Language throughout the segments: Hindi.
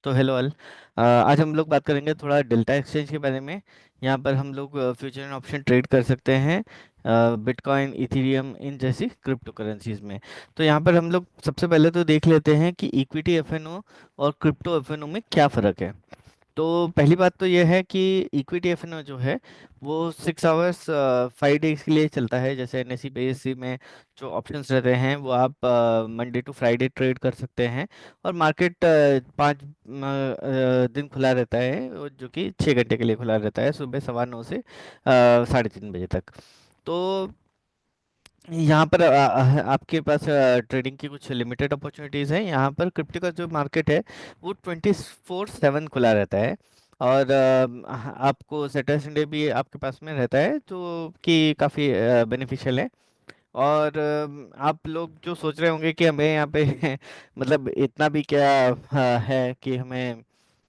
तो हेलो ऑल। आज हम लोग बात करेंगे थोड़ा डेल्टा एक्सचेंज के बारे में। यहाँ पर हम लोग फ्यूचर एंड ऑप्शन ट्रेड कर सकते हैं बिटकॉइन इथेरियम इन जैसी क्रिप्टो करेंसीज में। तो यहाँ पर हम लोग सबसे पहले तो देख लेते हैं कि इक्विटी एफएनओ और क्रिप्टो एफएनओ में क्या फ़र्क है। तो पहली बात तो यह है कि इक्विटी एफएनओ जो है वो 6 आवर्स 5 डेज के लिए चलता है। जैसे एनएसई बीएसई में जो ऑप्शंस रहते हैं वो आप मंडे टू फ्राइडे ट्रेड कर सकते हैं। और मार्केट 5 दिन खुला रहता है, जो कि 6 घंटे के लिए खुला रहता है, सुबह 9:15 से 3:30 बजे तक। तो यहाँ पर आपके पास ट्रेडिंग की कुछ लिमिटेड अपॉर्चुनिटीज़ हैं। यहाँ पर क्रिप्टो का जो मार्केट है वो 24/7 खुला रहता है। और आपको सैटरडे संडे भी आपके पास में रहता है, जो कि काफ़ी बेनिफिशियल है। और आप लोग जो सोच रहे होंगे कि हमें यहाँ पे मतलब इतना भी क्या है कि हमें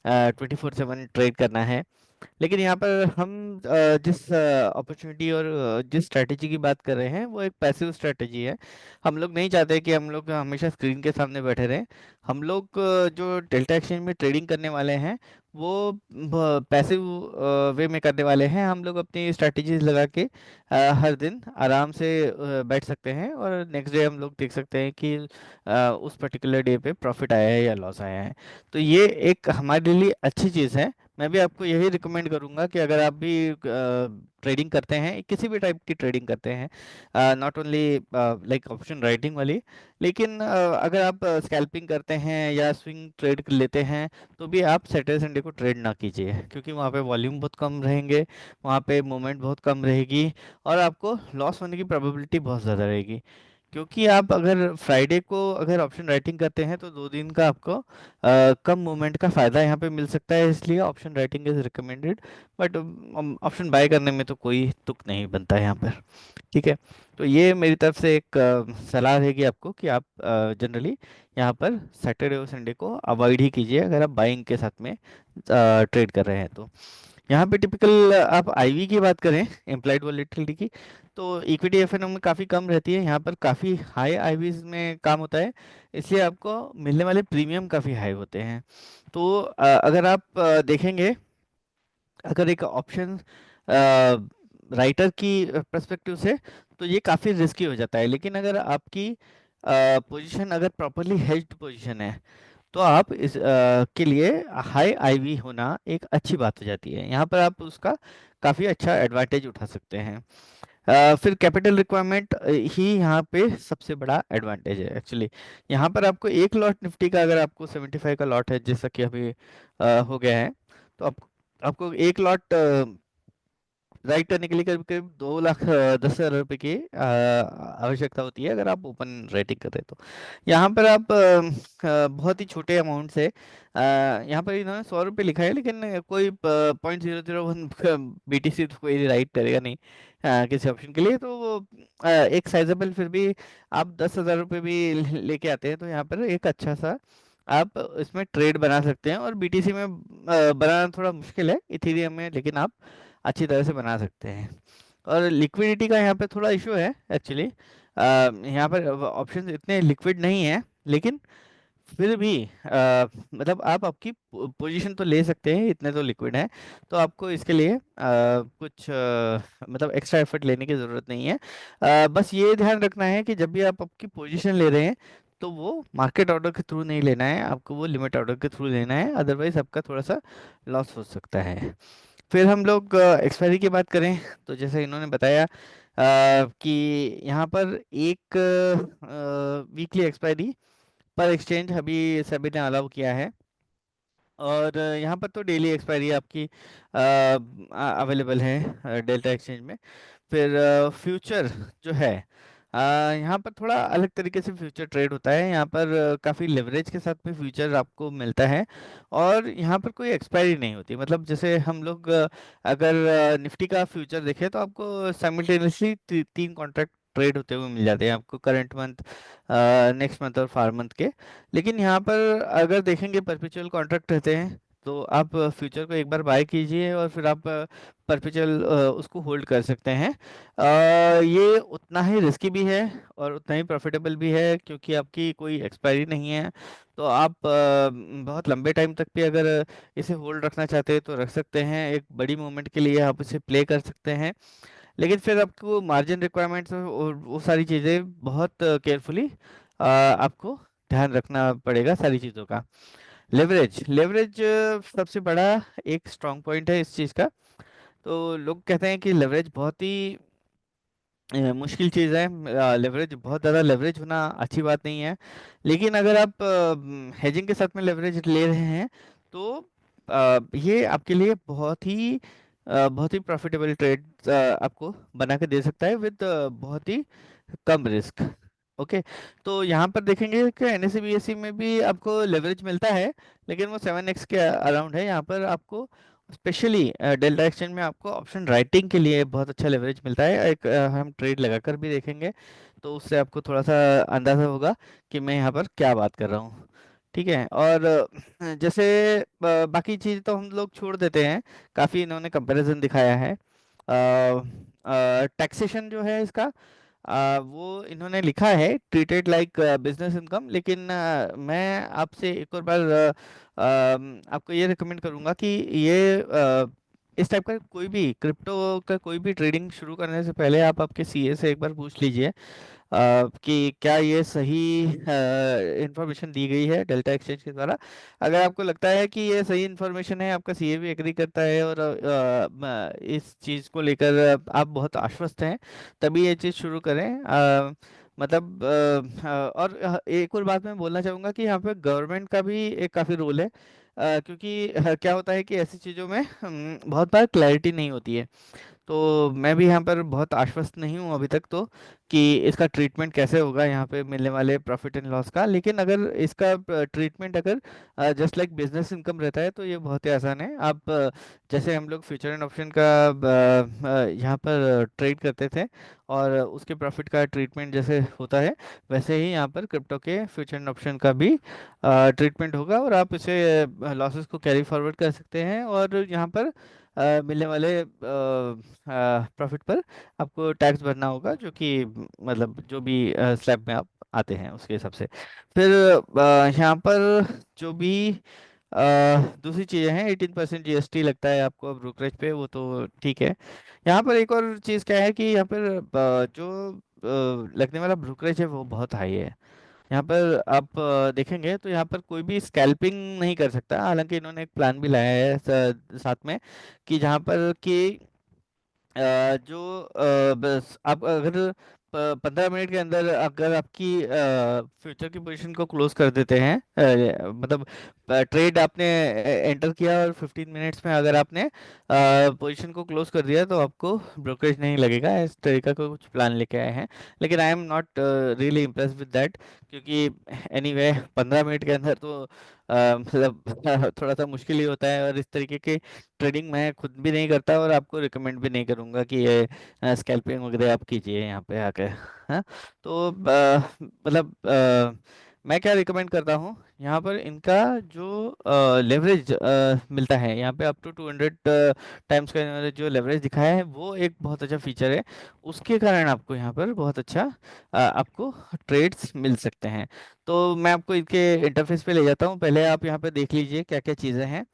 24/7 ट्रेड करना है। लेकिन यहाँ पर हम जिस अपॉर्चुनिटी और जिस स्ट्रैटेजी की बात कर रहे हैं वो एक पैसिव स्ट्रैटेजी है। हम लोग नहीं चाहते कि हम लोग हमेशा स्क्रीन के सामने बैठे रहें। हम लोग जो डेल्टा एक्सचेंज में ट्रेडिंग करने वाले हैं वो पैसिव वे में करने वाले हैं। हम लोग अपनी स्ट्रैटेजीज लगा के हर दिन आराम से बैठ सकते हैं और नेक्स्ट डे हम लोग देख सकते हैं कि उस पर्टिकुलर डे पे प्रॉफिट आया है या लॉस आया है। तो ये एक हमारे लिए अच्छी चीज़ है। मैं भी आपको यही रिकमेंड करूंगा कि अगर आप भी ट्रेडिंग करते हैं, किसी भी टाइप की ट्रेडिंग करते हैं, not only like option writing वाली, लेकिन अगर आप स्कैल्पिंग करते हैं या स्विंग ट्रेड लेते हैं तो भी आप सैटरडे संडे को ट्रेड ना कीजिए, क्योंकि वहाँ पे वॉल्यूम बहुत कम रहेंगे, वहाँ पे मूवमेंट बहुत कम रहेगी और आपको लॉस होने की प्रोबेबिलिटी बहुत ज़्यादा रहेगी। क्योंकि आप अगर फ्राइडे को अगर ऑप्शन राइटिंग करते हैं तो 2 दिन का आपको कम मूवमेंट का फ़ायदा यहाँ पे मिल सकता है, इसलिए option writing is recommended. But option buy करने में तो कोई तुक नहीं बनता है यहाँ पर। ठीक है। तो ये मेरी तरफ से एक सलाह रहेगी आपको कि आप जनरली यहाँ पर सैटरडे और संडे को अवॉइड ही कीजिए अगर आप बाइंग के साथ में ट्रेड कर रहे हैं। तो यहाँ पे टिपिकल आप आईवी की बात करें, इम्प्लाइड वॉलेटिलिटी की, तो इक्विटी एफएनओ में काफ़ी कम रहती है। यहाँ पर काफ़ी हाई आईवीज में काम होता है, इसलिए आपको मिलने वाले प्रीमियम काफ़ी हाई होते हैं। तो अगर आप देखेंगे, अगर एक ऑप्शन राइटर की पर्सपेक्टिव से तो ये काफ़ी रिस्की हो जाता है। लेकिन अगर आपकी पोजीशन अगर प्रॉपरली हेज्ड पोजीशन है तो आप इस के लिए हाई आईवी होना एक अच्छी बात हो जाती है। यहाँ पर आप उसका काफ़ी अच्छा एडवांटेज उठा सकते हैं। फिर कैपिटल रिक्वायरमेंट ही यहाँ पे सबसे बड़ा एडवांटेज है एक्चुअली। यहाँ पर आपको एक लॉट निफ्टी का, अगर आपको 75 का लॉट है जैसा कि अभी हो गया है, तो आपको एक लॉट राइट करने के लिए करीब करीब 2,10,000 रुपए की आवश्यकता होती है अगर आप ओपन राइटिंग कर रहे हैं। तो यहाँ पर आप बहुत ही छोटे अमाउंट से यहाँ पर इन्होंने 100 रुपये लिखा है, लेकिन कोई 0.001 बीटीसी तो कोई राइट करेगा नहीं किसी ऑप्शन के लिए। तो वो एक साइजेबल, फिर भी आप 10,000 रुपये भी लेके आते हैं तो यहाँ पर एक अच्छा सा आप इसमें ट्रेड बना सकते हैं। और बीटीसी में बनाना थोड़ा मुश्किल है, इथेरियम में लेकिन आप अच्छी तरह से बना सकते हैं। और लिक्विडिटी का यहाँ पे थोड़ा इशू है एक्चुअली। यहाँ पर ऑप्शन इतने लिक्विड नहीं है, लेकिन फिर भी मतलब आप आपकी पोजीशन तो ले सकते हैं, इतने तो लिक्विड है। तो आपको इसके लिए कुछ मतलब एक्स्ट्रा एफर्ट लेने की ज़रूरत नहीं है। बस ये ध्यान रखना है कि जब भी आप आपकी पोजीशन ले रहे हैं तो वो मार्केट ऑर्डर के थ्रू नहीं लेना है, आपको वो लिमिट ऑर्डर के थ्रू लेना है, अदरवाइज आपका थोड़ा सा लॉस हो सकता है। फिर हम लोग एक्सपायरी की बात करें तो जैसे इन्होंने बताया कि यहाँ पर एक वीकली एक्सपायरी पर एक्सचेंज अभी सभी ने अलाउ किया है। और यहाँ पर तो डेली एक्सपायरी आपकी अवेलेबल है डेल्टा एक्सचेंज में। फिर फ्यूचर जो है, यहाँ पर थोड़ा अलग तरीके से फ्यूचर ट्रेड होता है। यहाँ पर काफ़ी लेवरेज के साथ में फ्यूचर आपको मिलता है और यहाँ पर कोई एक्सपायरी नहीं होती। मतलब जैसे हम लोग अगर निफ्टी का फ्यूचर देखें तो आपको साइमल्टेनियसली 3 कॉन्ट्रैक्ट ट्रेड होते हुए मिल जाते हैं आपको, करंट मंथ, नेक्स्ट मंथ और फार मंथ के। लेकिन यहाँ पर अगर देखेंगे परपेचुअल कॉन्ट्रैक्ट रहते हैं तो आप फ्यूचर को एक बार बाय कीजिए और फिर आप परपेचुअल उसको होल्ड कर सकते हैं। ये उतना ही रिस्की भी है और उतना ही प्रॉफिटेबल भी है, क्योंकि आपकी कोई एक्सपायरी नहीं है। तो आप बहुत लंबे टाइम तक भी अगर इसे होल्ड रखना चाहते हैं तो रख सकते हैं, एक बड़ी मूवमेंट के लिए आप इसे प्ले कर सकते हैं। लेकिन फिर आपको मार्जिन रिक्वायरमेंट्स और वो सारी चीज़ें बहुत केयरफुली आपको ध्यान रखना पड़ेगा सारी चीज़ों का। लेवरेज लेवरेज सबसे बड़ा एक स्ट्रांग पॉइंट है इस चीज़ का। तो लोग कहते हैं कि लेवरेज बहुत ही मुश्किल चीज़ है, लेवरेज बहुत ज़्यादा लेवरेज होना अच्छी बात नहीं है। लेकिन अगर आप हेजिंग के साथ में लेवरेज ले रहे हैं तो ये आपके लिए बहुत ही प्रॉफिटेबल ट्रेड आपको बना के दे सकता है विद बहुत ही कम रिस्क। ओके। तो यहाँ पर देखेंगे कि एनएससी बीएससी में भी आपको लेवरेज मिलता है, लेकिन वो 7x के अराउंड है। यहाँ पर आपको स्पेशली डेल्टा एक्सचेंज में आपको ऑप्शन राइटिंग के लिए बहुत अच्छा लेवरेज मिलता है। एक हम ट्रेड लगाकर भी देखेंगे, तो उससे आपको थोड़ा सा अंदाजा होगा कि मैं यहाँ पर क्या बात कर रहा हूँ। ठीक है। और जैसे बाकी चीज़ तो हम लोग छोड़ देते हैं, काफ़ी इन्होंने कंपैरिजन दिखाया है। टैक्सेशन जो है इसका, वो इन्होंने लिखा है ट्रीटेड लाइक बिजनेस इनकम, लेकिन मैं आपसे एक और बार आपको ये रिकमेंड करूंगा कि ये इस टाइप का कोई भी क्रिप्टो का कोई भी ट्रेडिंग शुरू करने से पहले आप आपके सीए से एक बार पूछ लीजिए कि क्या ये सही इंफॉर्मेशन दी गई है डेल्टा एक्सचेंज के द्वारा। अगर आपको लगता है कि ये सही इंफॉर्मेशन है, आपका सीए भी एग्री करता है और इस चीज़ को लेकर आप बहुत आश्वस्त हैं, तभी ये चीज़ शुरू करें। मतलब और एक और बात मैं बोलना चाहूँगा कि यहाँ पे गवर्नमेंट का भी एक काफ़ी रोल है। क्योंकि क्या होता है कि ऐसी चीज़ों में बहुत बार क्लैरिटी नहीं होती है। तो मैं भी यहाँ पर बहुत आश्वस्त नहीं हूँ अभी तक तो कि इसका ट्रीटमेंट कैसे होगा यहाँ पे मिलने वाले प्रॉफिट एंड लॉस का। लेकिन अगर इसका ट्रीटमेंट अगर जस्ट लाइक बिजनेस इनकम रहता है तो ये बहुत ही आसान है। आप जैसे हम लोग फ्यूचर एंड ऑप्शन का यहाँ पर ट्रेड करते थे और उसके प्रॉफिट का ट्रीटमेंट जैसे होता है, वैसे ही यहाँ पर क्रिप्टो के फ्यूचर एंड ऑप्शन का भी ट्रीटमेंट होगा, और आप इसे लॉसेस को कैरी फॉरवर्ड कर सकते हैं। और यहाँ पर मिलने वाले प्रॉफिट पर आपको टैक्स भरना होगा, जो कि मतलब जो भी स्लैब में आप आते हैं उसके हिसाब से। फिर यहाँ पर जो भी दूसरी चीज़ें हैं, 18% जीएसटी लगता है आपको ब्रोकरेज पे, वो तो ठीक है। यहाँ पर एक और चीज़ क्या है कि यहाँ पर जो लगने वाला ब्रोकरेज है वो बहुत हाई है। यहाँ पर आप देखेंगे तो यहाँ पर कोई भी स्कैल्पिंग नहीं कर सकता। हालांकि इन्होंने एक प्लान भी लाया है साथ में, कि जहाँ पर कि जो बस आप अगर 15 मिनट के अंदर अगर आपकी फ्यूचर की पोजीशन को क्लोज कर देते हैं, मतलब ट्रेड आपने एंटर किया और 15 मिनट्स में अगर आपने पोजीशन को क्लोज कर दिया तो आपको ब्रोकरेज नहीं लगेगा। इस तरीका का कुछ प्लान लेके आए हैं, लेकिन I am not really impress with that, क्योंकि एनीवे 15 मिनट के अंदर तो मतलब थोड़ा सा मुश्किल ही होता है। और इस तरीके के ट्रेडिंग मैं खुद भी नहीं करता और आपको रिकमेंड भी नहीं करूंगा कि ये स्कैल्पिंग वगैरह आप कीजिए यहाँ पे आकर। हाँ। तो मतलब मैं क्या रिकमेंड करता हूँ, यहाँ पर इनका जो लेवरेज मिलता है यहाँ पे अप टू 200 टाइम्स का इन्होंने जो लेवरेज दिखाया है वो एक बहुत अच्छा फीचर है। उसके कारण आपको यहाँ पर बहुत अच्छा आपको ट्रेड्स मिल सकते हैं। तो मैं आपको इनके इंटरफेस पे ले जाता हूँ, पहले आप यहाँ पे देख लीजिए क्या क्या चीज़ें हैं।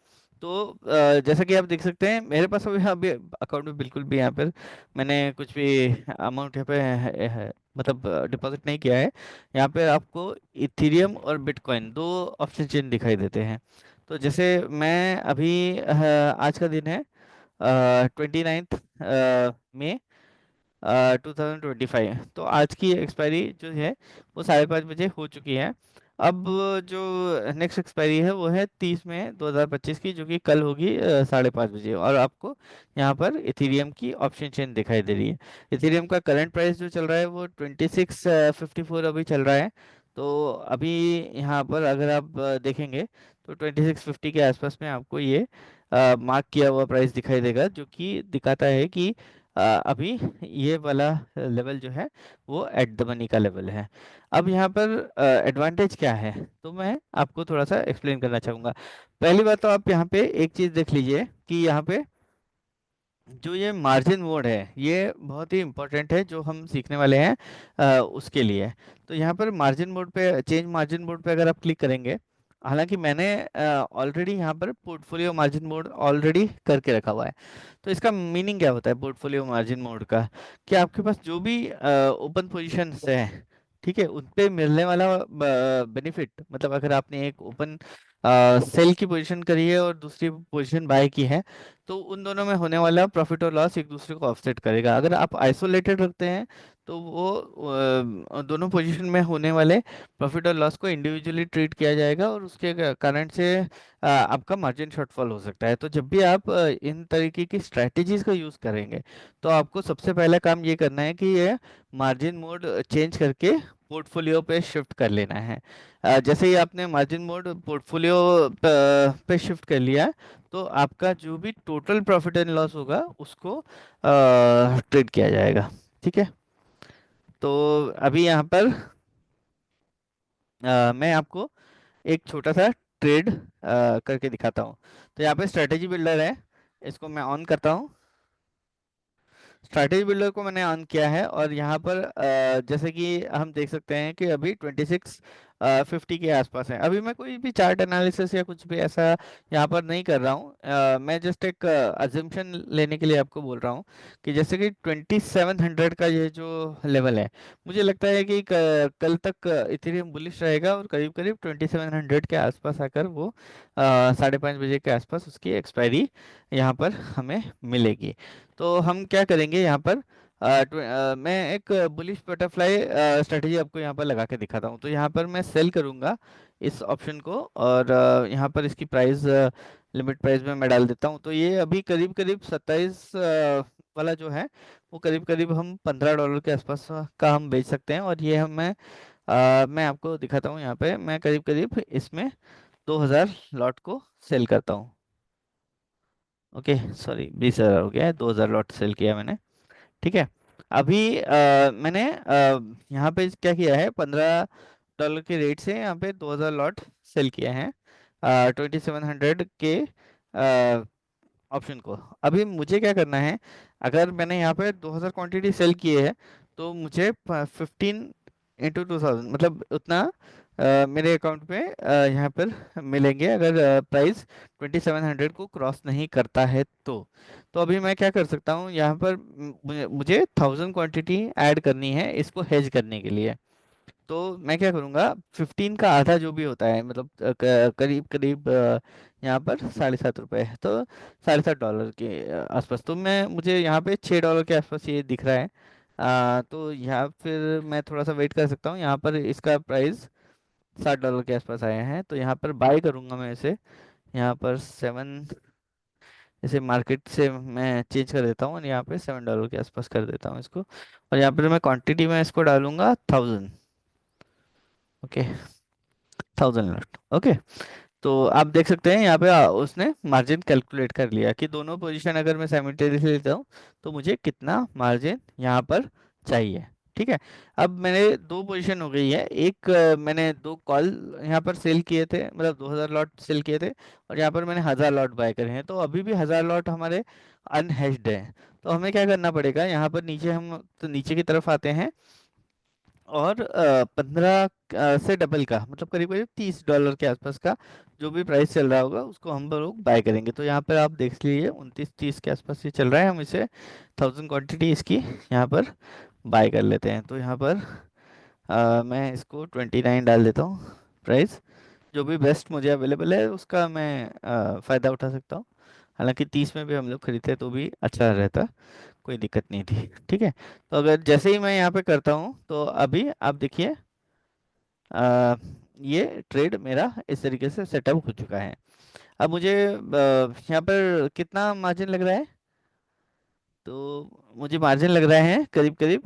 तो जैसा कि आप देख सकते हैं मेरे पास अभी अकाउंट में बिल्कुल भी यहाँ पर मैंने कुछ भी अमाउंट यहाँ पे मतलब डिपॉजिट नहीं किया है। यहाँ पे आपको इथेरियम और बिटकॉइन दो ऑप्शन चेन दिखाई देते हैं। तो जैसे मैं अभी आज का दिन है 29 मई 2025, तो आज की एक्सपायरी जो है वो 5:30 बजे हो चुकी है। अब जो नेक्स्ट एक्सपायरी है वो है 30 मई 2025 की, जो कि कल होगी 5:30 बजे। और आपको यहाँ पर इथेरियम की ऑप्शन चेन दिखाई दे रही है। इथेरियम का करंट प्राइस जो चल रहा है वो 2654 अभी चल रहा है। तो अभी यहाँ पर अगर आप देखेंगे तो 2650 के आसपास में आपको ये मार्क किया हुआ प्राइस दिखाई देगा, जो कि दिखाता है कि अभी ये वाला लेवल जो है वो एट द मनी का लेवल है। अब यहाँ पर एडवांटेज क्या है, तो मैं आपको थोड़ा सा एक्सप्लेन करना चाहूँगा। पहली बात तो आप यहाँ पे एक चीज़ देख लीजिए कि यहाँ पे जो ये मार्जिन मोड है ये बहुत ही इम्पोर्टेंट है जो हम सीखने वाले हैं उसके लिए। तो यहाँ पर मार्जिन मोड पे, चेंज मार्जिन मोड पे अगर आप क्लिक करेंगे, हालांकि मैंने ऑलरेडी यहाँ पर पोर्टफोलियो मार्जिन मोड ऑलरेडी करके रखा हुआ है। तो इसका मीनिंग क्या होता है पोर्टफोलियो मार्जिन मोड का, कि आपके पास जो भी ओपन पोजीशंस है, ठीक है, उन पे मिलने वाला बेनिफिट, मतलब अगर आपने एक ओपन सेल की पोजीशन करी है और दूसरी पोजीशन बाय की है, तो उन दोनों में होने वाला प्रॉफिट और लॉस एक दूसरे को ऑफसेट करेगा। अगर आप आइसोलेटेड रखते हैं तो वो दोनों पोजीशन में होने वाले प्रॉफिट और लॉस को इंडिविजुअली ट्रीट किया जाएगा और उसके कारण से आपका मार्जिन शॉर्टफॉल हो सकता है। तो जब भी आप इन तरीके की स्ट्रैटेजीज का यूज करेंगे, तो आपको सबसे पहला काम ये करना है कि ये मार्जिन मोड चेंज करके पोर्टफोलियो पे शिफ्ट कर लेना है। जैसे ही आपने मार्जिन मोड पोर्टफोलियो पे शिफ्ट कर लिया, तो आपका जो भी टोटल प्रॉफिट एंड लॉस होगा उसको ट्रेड किया जाएगा। ठीक है, तो अभी यहाँ पर मैं आपको एक छोटा सा ट्रेड करके दिखाता हूँ। तो यहाँ पे स्ट्रेटेजी बिल्डर है, इसको मैं ऑन करता हूँ। स्ट्रैटेजी बिल्डर को मैंने ऑन किया है और यहाँ पर जैसे कि हम देख सकते हैं कि अभी 2650 के आसपास है। अभी मैं कोई भी चार्ट एनालिसिस या कुछ भी ऐसा यहाँ पर नहीं कर रहा हूँ। मैं जस्ट एक अजम्पशन लेने के लिए आपको बोल रहा हूँ कि जैसे कि 2700 का ये जो लेवल है, मुझे लगता है कि कल तक इथेरियम बुलिश रहेगा और करीब करीब 2700 के आसपास आकर वो 5:30 बजे के आसपास उसकी एक्सपायरी यहाँ पर हमें मिलेगी। तो हम क्या करेंगे यहाँ पर, मैं एक बुलिश बटरफ्लाई स्ट्रेटजी आपको यहाँ पर लगा के दिखाता हूँ। तो यहाँ पर मैं सेल करूँगा इस ऑप्शन को और यहाँ पर इसकी प्राइस, लिमिट प्राइस में मैं डाल देता हूँ। तो ये अभी करीब करीब 27 वाला जो है वो करीब करीब हम $15 के आसपास का हम बेच सकते हैं। और ये मैं आपको दिखाता हूँ, यहाँ पे मैं करीब करीब इसमें 2000 लॉट को सेल करता हूँ। ओके, सॉरी, 20,000 हो गया है, 2000 लॉट सेल किया मैंने। ठीक है, अभी मैंने यहाँ पे क्या किया है, $15 के रेट से यहाँ पे 2000 लॉट सेल किया है 2700 के ऑप्शन को। अभी मुझे क्या करना है, अगर मैंने यहाँ पे 2000 क्वांटिटी सेल किए है, तो मुझे 15 × 2000 मतलब उतना मेरे अकाउंट में यहाँ पर मिलेंगे, अगर प्राइस 2700 को क्रॉस नहीं करता है तो अभी मैं क्या कर सकता हूँ, यहाँ पर मुझे 1000 क्वांटिटी ऐड करनी है इसको हेज करने के लिए। तो मैं क्या करूँगा, 15 का आधा जो भी होता है, मतलब करीब करीब यहाँ पर $7.5 है, तो $7.5 के आसपास। तो मुझे यहाँ पे $6 के आसपास ये दिख रहा है। तो यहाँ फिर मैं थोड़ा सा वेट कर सकता हूँ, यहाँ पर इसका प्राइस $60 के आसपास आया है, तो यहाँ पर बाय करूँगा मैं इसे। यहाँ पर 7, इसे मार्केट से मैं चेंज कर देता हूँ और यहाँ पे $7 के आसपास कर देता हूँ इसको। और यहाँ पर मैं क्वांटिटी में इसको डालूंगा 1000। Okay, 1000 lot. ओके, तो आप देख सकते हैं यहाँ पे उसने मार्जिन कैलकुलेट कर लिया कि दोनों पोजीशन अगर मैं साइमल्टेनियसली लेता हूँ तो मुझे कितना मार्जिन यहाँ पर चाहिए। ठीक है, अब मैंने दो पोजीशन हो गई है, एक मैंने दो कॉल यहाँ पर सेल किए थे, मतलब 2000 लॉट सेल किए थे, और यहाँ पर मैंने 1000 लॉट बाय करे हैं, तो अभी भी 1000 लॉट हमारे अनहेज्ड हैं। तो हमें क्या करना पड़ेगा, यहाँ पर नीचे हम तो नीचे की तरफ आते हैं और 15 से डबल का, मतलब करीब करीब $30 के आसपास का जो भी प्राइस चल रहा होगा उसको हम लोग बाय करेंगे। तो यहाँ पर आप देख लीजिए 29-30 के आसपास ये चल रहा है, हम इसे 1000 क्वांटिटी इसकी यहाँ पर बाय कर लेते हैं। तो यहाँ पर मैं इसको 29 डाल देता हूँ प्राइस, जो भी बेस्ट मुझे अवेलेबल है उसका मैं फ़ायदा उठा सकता हूँ। हालांकि 30 में भी हम लोग खरीदते तो भी अच्छा रहता, कोई दिक्कत नहीं थी। ठीक है, तो अगर जैसे ही मैं यहाँ पे करता हूँ तो अभी आप देखिए ये ट्रेड मेरा इस तरीके से सेटअप हो चुका है। अब मुझे यहाँ पर कितना मार्जिन लग रहा है, तो मुझे मार्जिन लग रहा है करीब करीब,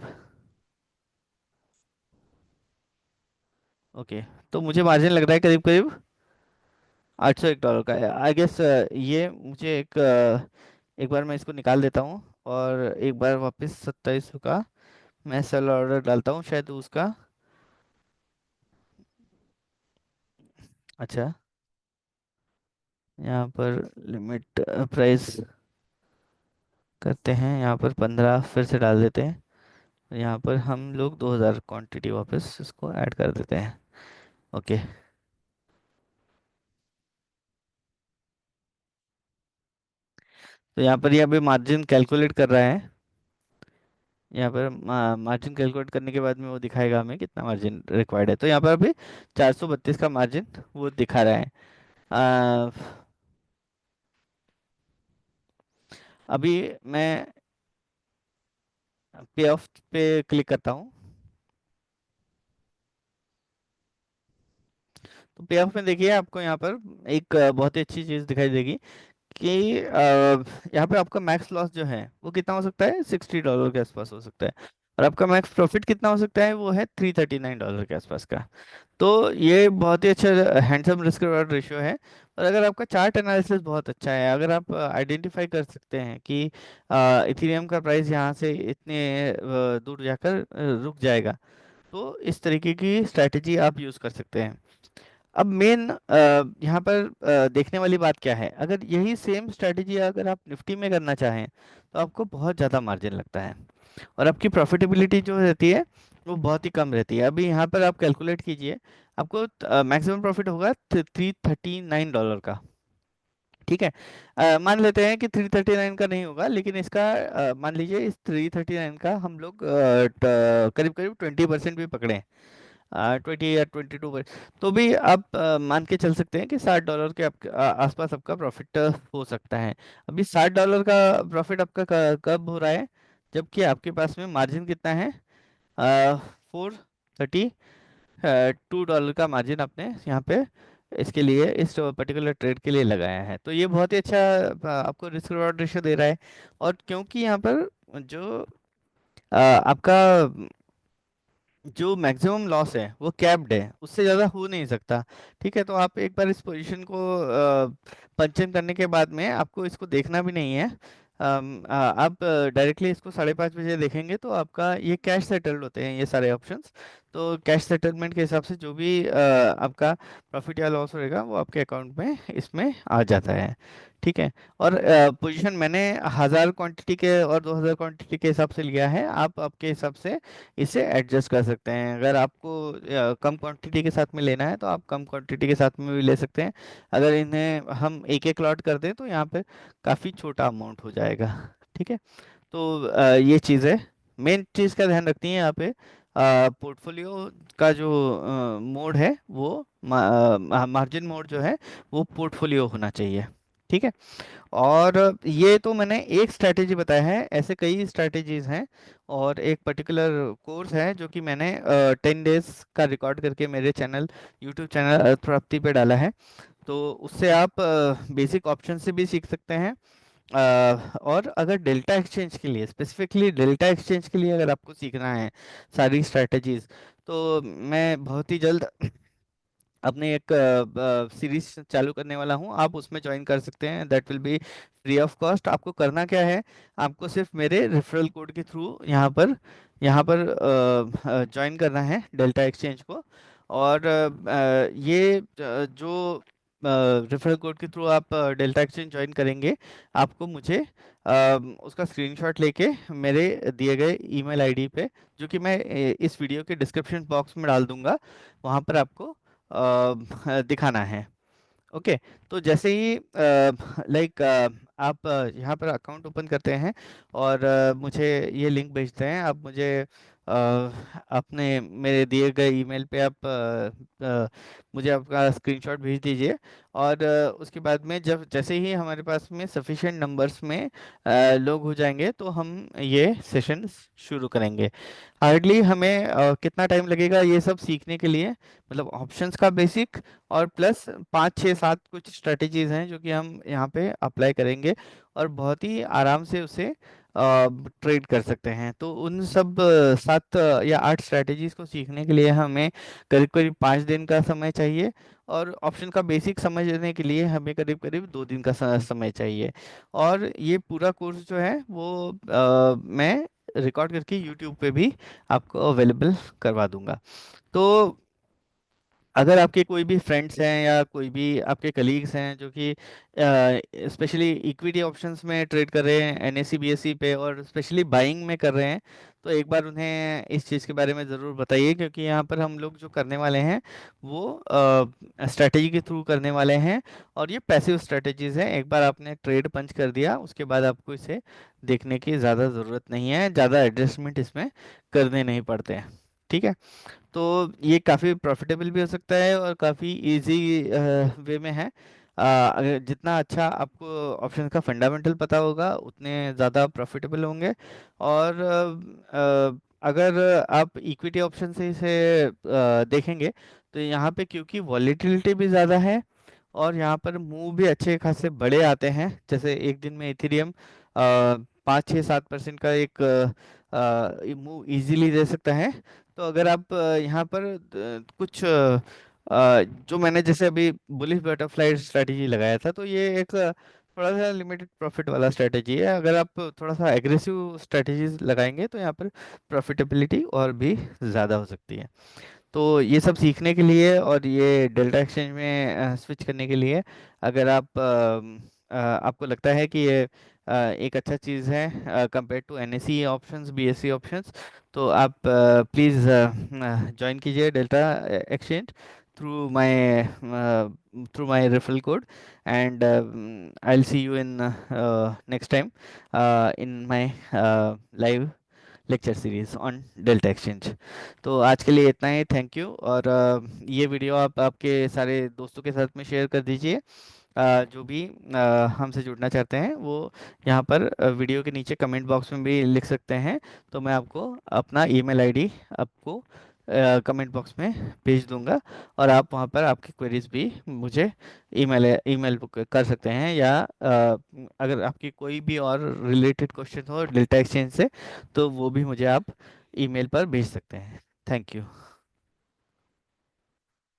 ओके, तो मुझे मार्जिन लग रहा है करीब करीब $801 का। आई गेस ये मुझे एक बार मैं इसको निकाल देता हूँ और एक बार वापस 2700 का मैं सेल ऑर्डर डालता हूँ, शायद उसका। अच्छा, यहाँ पर लिमिट प्राइस करते हैं, यहाँ पर 15 फिर से डाल देते हैं। तो यहाँ पर हम लोग 2000 क्वांटिटी वापस इसको ऐड कर देते हैं। ओके। तो यहाँ पर ये अभी मार्जिन कैलकुलेट कर रहा है। यहाँ पर मार्जिन कैलकुलेट करने के बाद में वो दिखाएगा हमें कितना मार्जिन रिक्वायर्ड है। तो यहाँ पर अभी 432 का मार्जिन वो दिखा रहा है। आ, अभी मैं पे ऑफ पे क्लिक करता हूँ। तो पे ऑफ में देखिए आपको यहाँ पर एक बहुत ही अच्छी चीज़ दिखाई देगी कि यहाँ पे आपका मैक्स लॉस जो है वो कितना हो सकता है, $60 के आसपास हो सकता है। और आपका मैक्स प्रॉफिट कितना हो सकता है, वो है $339 के आसपास का। तो ये बहुत ही अच्छा हैंडसम रिस्क रिवॉर्ड रेशियो है। और अगर आपका चार्ट एनालिसिस बहुत अच्छा है, अगर आप आइडेंटिफाई कर सकते हैं कि इथेरियम का प्राइस यहाँ से इतने दूर जाकर रुक जाएगा, तो इस तरीके की स्ट्रैटेजी आप यूज़ कर सकते हैं। अब मेन यहाँ पर देखने वाली बात क्या है, अगर यही सेम स्ट्रैटेजी अगर आप निफ्टी में करना चाहें तो आपको बहुत ज़्यादा मार्जिन लगता है और आपकी प्रॉफिटेबिलिटी जो रहती है वो बहुत ही कम रहती है। अभी यहाँ पर आप कैलकुलेट कीजिए, आपको मैक्सिमम प्रॉफिट होगा $339 का। ठीक है। मान लेते हैं कि 339 का नहीं होगा, लेकिन इसका मान लीजिए इस 339 का हम लोग करीब करीब 20% भी पकड़े, 20 या 22। तो भी आप मान के चल सकते हैं कि $60 के आपके आसपास आपका प्रॉफिट हो सकता है। अभी $60 का प्रॉफिट आपका कब हो रहा है, जबकि आपके पास में मार्जिन कितना है, 432 का मार्जिन आपने यहाँ पे इसके लिए, इस पर्टिकुलर ट्रेड के लिए लगाया है। तो ये बहुत ही अच्छा आपको रिस्क रिवॉर्ड रेशियो दे रहा है। और क्योंकि यहाँ पर जो आपका जो मैक्सिमम लॉस है वो कैप्ड है, उससे ज़्यादा हो नहीं सकता। ठीक है, तो आप एक बार इस पोजीशन को पंचन करने के बाद में आपको इसको देखना भी नहीं है। आप डायरेक्टली इसको 5:30 बजे देखेंगे तो आपका ये कैश सेटल्ड होते हैं ये सारे ऑप्शंस। तो कैश सेटलमेंट के हिसाब से जो भी आपका प्रॉफिट या लॉस होएगा वो आपके अकाउंट में इसमें आ जाता है। ठीक है। और पोजीशन मैंने 1000 क्वांटिटी के और 2000 क्वांटिटी के हिसाब से लिया है, आप आपके हिसाब से इसे एडजस्ट कर सकते हैं। अगर आपको कम क्वांटिटी के साथ में लेना है तो आप कम क्वांटिटी के साथ में भी ले सकते हैं। अगर इन्हें हम एक एक लॉट कर दें तो यहाँ पे काफ़ी छोटा अमाउंट हो जाएगा। ठीक है। तो ये चीज़ है, मेन चीज़ का ध्यान रखती है यहाँ पे, पोर्टफोलियो का जो मोड है वो मार्जिन मोड जो है वो पोर्टफोलियो होना चाहिए। ठीक है। और ये तो मैंने एक स्ट्रैटेजी बताया है, ऐसे कई स्ट्रैटेजीज हैं। और एक पर्टिकुलर कोर्स है जो कि मैंने 10 डेज का रिकॉर्ड करके मेरे चैनल, यूट्यूब चैनल अर्थ प्राप्ति पे डाला है। तो उससे आप बेसिक ऑप्शन से भी सीख सकते हैं। और अगर डेल्टा एक्सचेंज के लिए, स्पेसिफिकली डेल्टा एक्सचेंज के लिए अगर आपको सीखना है सारी स्ट्रैटेजीज, तो मैं बहुत ही जल्द अपने एक सीरीज चालू करने वाला हूँ, आप उसमें ज्वाइन कर सकते हैं। That will be free of cost. आपको करना क्या है, आपको सिर्फ मेरे रेफरल कोड के थ्रू यहाँ पर ज्वाइन करना है डेल्टा एक्सचेंज को। और ये जो रेफरल कोड के थ्रू आप डेल्टा एक्सचेंज ज्वाइन करेंगे, आपको मुझे उसका स्क्रीनशॉट लेके मेरे दिए गए ईमेल आईडी पे, जो कि मैं इस वीडियो के डिस्क्रिप्शन बॉक्स में डाल दूंगा, वहाँ पर आपको दिखाना है। ओके। तो जैसे ही लाइक आप यहाँ पर अकाउंट ओपन करते हैं और मुझे ये लिंक भेजते हैं, आप मुझे अपने मेरे दिए गए ईमेल पे आप मुझे आपका स्क्रीनशॉट भेज दीजिए। और उसके बाद में जब जैसे ही हमारे पास में सफिशिएंट नंबर्स में लोग हो जाएंगे तो हम ये सेशन शुरू करेंगे। हार्डली हमें कितना टाइम लगेगा ये सब सीखने के लिए, मतलब ऑप्शंस का बेसिक और प्लस 5 6 7 कुछ स्ट्रेटजीज हैं जो कि हम यहाँ पे अप्लाई करेंगे और बहुत ही आराम से उसे ट्रेड कर सकते हैं। तो उन सब 7 या 8 स्ट्रैटेजीज को सीखने के लिए हमें करीब करीब 5 दिन का समय चाहिए, और ऑप्शन का बेसिक समझने के लिए हमें करीब करीब 2 दिन का समय चाहिए। और ये पूरा कोर्स जो है वो मैं रिकॉर्ड करके यूट्यूब पे भी आपको अवेलेबल करवा दूंगा। तो अगर आपके कोई भी फ्रेंड्स हैं या कोई भी आपके कलीग्स हैं जो कि स्पेशली इक्विटी ऑप्शंस में ट्रेड कर रहे हैं एनएससी बीएससी पे, और स्पेशली बाइंग में कर रहे हैं, तो एक बार उन्हें इस चीज़ के बारे में ज़रूर बताइए, क्योंकि यहाँ पर हम लोग जो करने वाले हैं वो स्ट्रैटेजी के थ्रू करने वाले हैं। और ये पैसिव स्ट्रैटेजीज हैं, एक बार आपने ट्रेड पंच कर दिया उसके बाद आपको इसे देखने की ज़्यादा ज़रूरत नहीं है, ज़्यादा एडजस्टमेंट इसमें करने नहीं पड़ते हैं। ठीक है। तो ये काफ़ी प्रॉफिटेबल भी हो सकता है और काफ़ी इजी वे में है। अगर जितना अच्छा आपको ऑप्शन का फंडामेंटल पता होगा उतने ज़्यादा प्रॉफिटेबल होंगे। और अगर आप इक्विटी ऑप्शन से इसे देखेंगे, तो यहाँ पे क्योंकि वॉलीटिलिटी भी ज़्यादा है और यहाँ पर मूव भी अच्छे खासे बड़े आते हैं, जैसे एक दिन में इथेरियम 5 6 7% का एक मूव इजीली दे सकता है। तो अगर आप यहाँ पर कुछ जो मैंने जैसे अभी बुलिश बटरफ्लाई स्ट्रेटेजी लगाया था, तो ये एक थोड़ा सा लिमिटेड प्रॉफिट वाला स्ट्रेटेजी है। अगर आप थोड़ा सा एग्रेसिव स्ट्रेटेजीज लगाएंगे तो यहाँ पर प्रॉफिटेबिलिटी और भी ज़्यादा हो सकती है। तो ये सब सीखने के लिए और ये डेल्टा एक्सचेंज में स्विच करने के लिए, अगर आप आपको लगता है कि ये एक अच्छा चीज़ है compare to NSC options BSC options, तो आप प्लीज़ ज्वाइन कीजिए Delta Exchange through my through my referral code, and I will see you in next time in my live lecture series on Delta Exchange. तो आज के लिए इतना ही, थैंक यू। और ये वीडियो आप आपके सारे दोस्तों के साथ में शेयर कर दीजिए। जो भी हमसे जुड़ना चाहते हैं वो यहाँ पर वीडियो के नीचे कमेंट बॉक्स में भी लिख सकते हैं। तो मैं आपको अपना ईमेल आईडी आपको कमेंट बॉक्स में भेज दूंगा, और आप वहाँ पर आपकी क्वेरीज भी मुझे ईमेल ईमेल कर सकते हैं, या अगर आपकी कोई भी और रिलेटेड क्वेश्चन हो डेल्टा एक्सचेंज से, तो वो भी मुझे आप ईमेल पर भेज सकते हैं। Thank you.